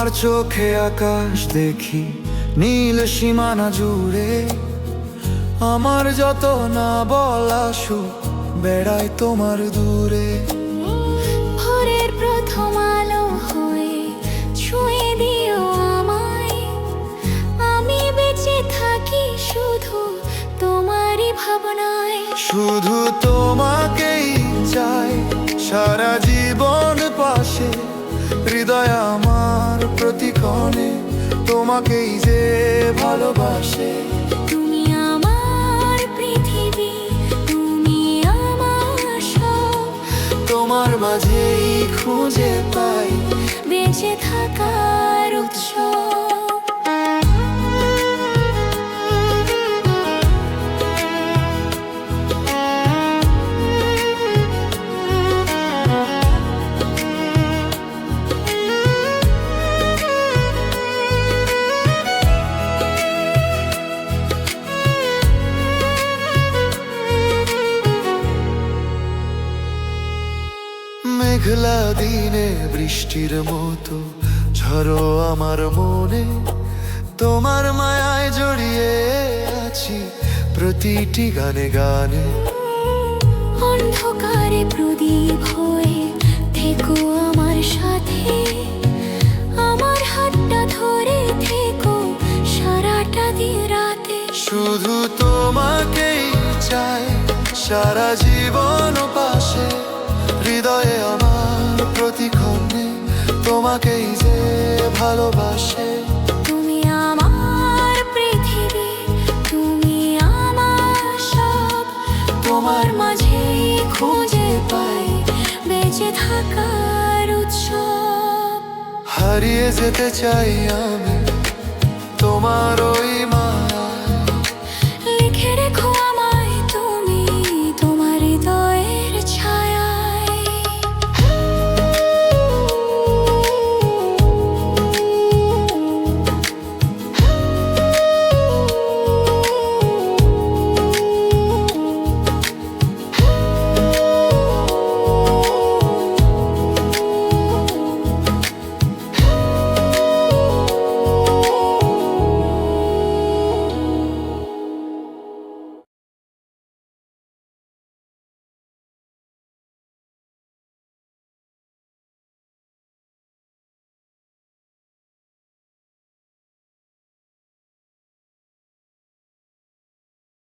তোমার চোখে আকাশ দেখি নীল সীমানা জুড়ে, আমার যত না বলা সুখ বেড়ায় তোমার দূরে। ভোরের প্রথম আলো হয়ে ছুঁয়ে দিও আমায়, আমি বেঁচে থাকি শুধু তোমারই ভাবনায়। শুধু তোমাকেই চাই সারা জীবন পাশে, হৃদয় আমার প্রতিক্ষণে তোমাকেই যে ভালোবাসে। তুমি আমার পৃথিবী, তুমি আমার সব, তোমার মাঝেই খুঁজে পাই বেঁচে থাকার উৎসব। মেঘলা দিনে বৃষ্টির মতো ঝরো আমার মনে, তোমার মায়ায় জড়িয়ে আছি প্রতিটি গানে গানে। অন্ধকারে প্রদীপ হয়ে থেকো আমার সাথে, আমার হাতটা ধরে থেকো সারাটা দিন রাতে। শুধু তোমাকেই চাই সারা জীবন পাশে, হৃদয়ে আমার প্রতিক্ষণে তোমাকেই যে ভালোবাসে। তুমি আমার পৃথিবী, তুমি আমার সব, তোমার মাঝেই খুঁজে পাই বেঁচে থাকার উৎসব। হারিয়ে যেতে চাই আমি তোমার ওই